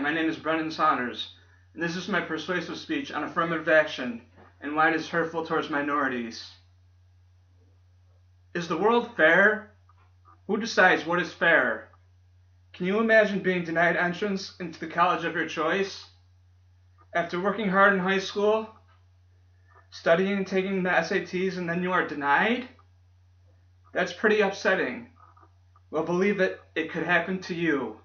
my name is Brendan Saunders, and this is my persuasive speech on affirmative action and why it is hurtful towards minorities. Is the world fair? Who decides what is fair? Can you imagine being denied entrance into the college of your choice? After working hard in high school, studying and taking the SATs, and then you are denied? That's pretty upsetting. Well, believe it could happen to you.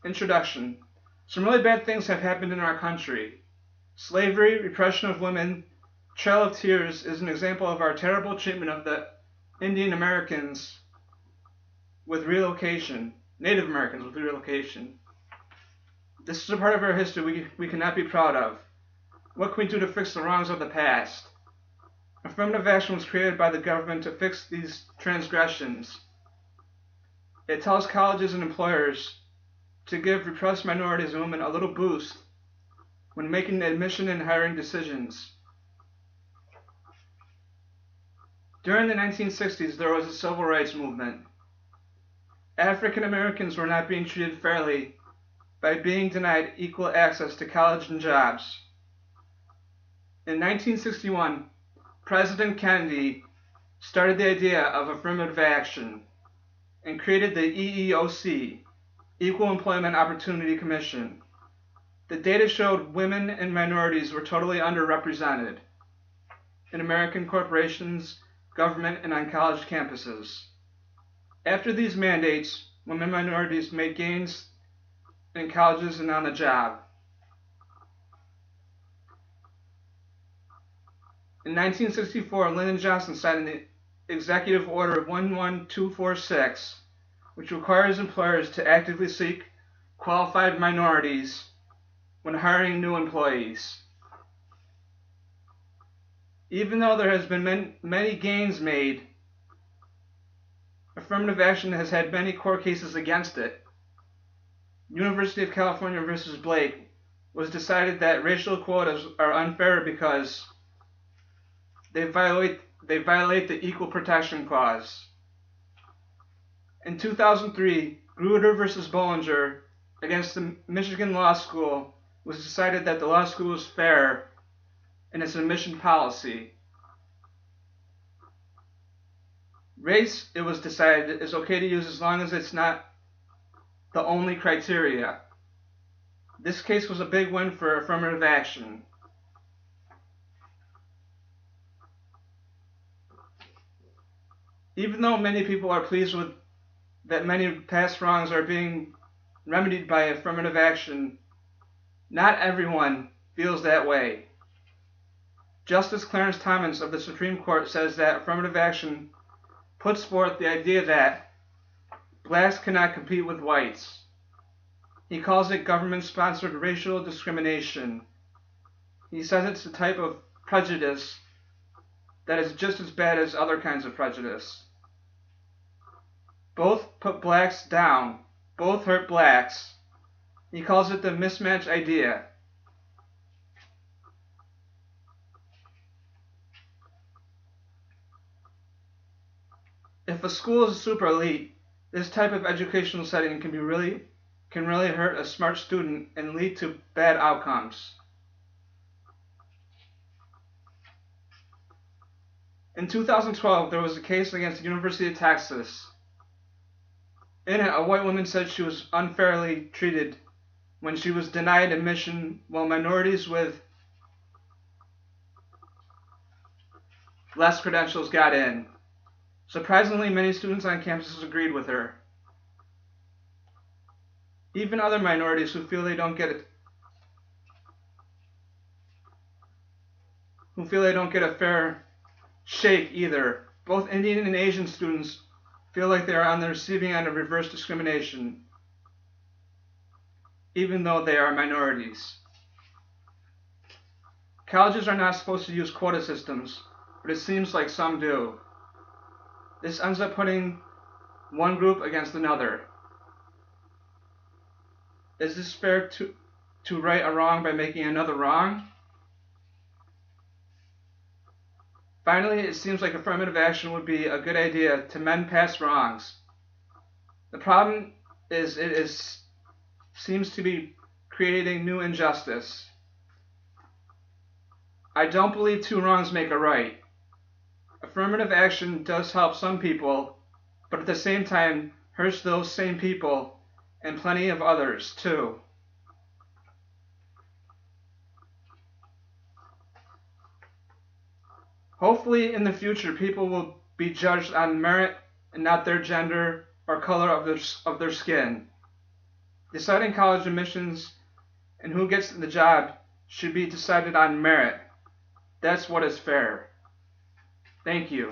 Introduction. Some really bad things have happened in our country. Slavery, repression of women, Trail of Tears is an example of our terrible treatment of the Indian Americans with relocation, Native Americans with relocation. This is a part of our history we cannot be proud of. What can we do to fix the wrongs of the past? Affirmative action was created by the government to fix these transgressions. It tells colleges and employers to give repressed minorities and women a little boost when making admission and hiring decisions. During the 1960s, there was a civil rights movement. African Americans were not being treated fairly by being denied equal access to college and jobs. In 1961, President Kennedy started the idea of affirmative action and created the EEOC, Equal Employment Opportunity Commission. The data showed women and minorities were totally underrepresented in American corporations, government, and on college campuses. After these mandates, women and minorities made gains in colleges and on the job. In 1964, Lyndon Johnson signed the Executive Order 11246, which requires employers to actively seek qualified minorities when hiring new employees. Even though there has been many gains made, affirmative action has had many court cases against it. University of California versus Blake was decided that racial quotas are unfair because they violate the Equal Protection Clause. In 2003, Grutter versus Bollinger against the Michigan Law School was decided that the law school was fair in its admission policy. Race, it was decided, is okay to use as long as it's not the only criteria. This case was a big win for affirmative action. Even though many people are pleased with that many past wrongs are being remedied by affirmative action, not everyone feels that way. Justice Clarence Thomas of the Supreme Court says that affirmative action puts forth the idea that blacks cannot compete with whites. He calls it government-sponsored racial discrimination. He says it's a type of prejudice that is just as bad as other kinds of prejudice. Both put blacks down. Both hurt blacks. He calls it the mismatch idea. If a school is super elite, this type of educational setting can really hurt a smart student and lead to bad outcomes. In 2012, there was a case against the University of Texas. In it, a white woman said she was unfairly treated when she was denied admission while minorities with less credentials got in. Surprisingly, many students on campuses agreed with her. Even other minorities who feel they don't get a fair shake either. Both Indian and Asian students feel like they are on the receiving end of reverse discrimination, even though they are minorities. Colleges are not supposed to use quota systems, but it seems like some do. This ends up putting one group against another. Is this fair to right a wrong by making another wrong? Finally, it seems like affirmative action would be a good idea to mend past wrongs. The problem is it is seems to be creating new injustice. I don't believe two wrongs make a right. Affirmative action does help some people, but at the same time hurts those same people and plenty of others too. Hopefully in the future people will be judged on merit and not their gender or color of their skin. Deciding college admissions and who gets the job should be decided on merit. That's what is fair. Thank you.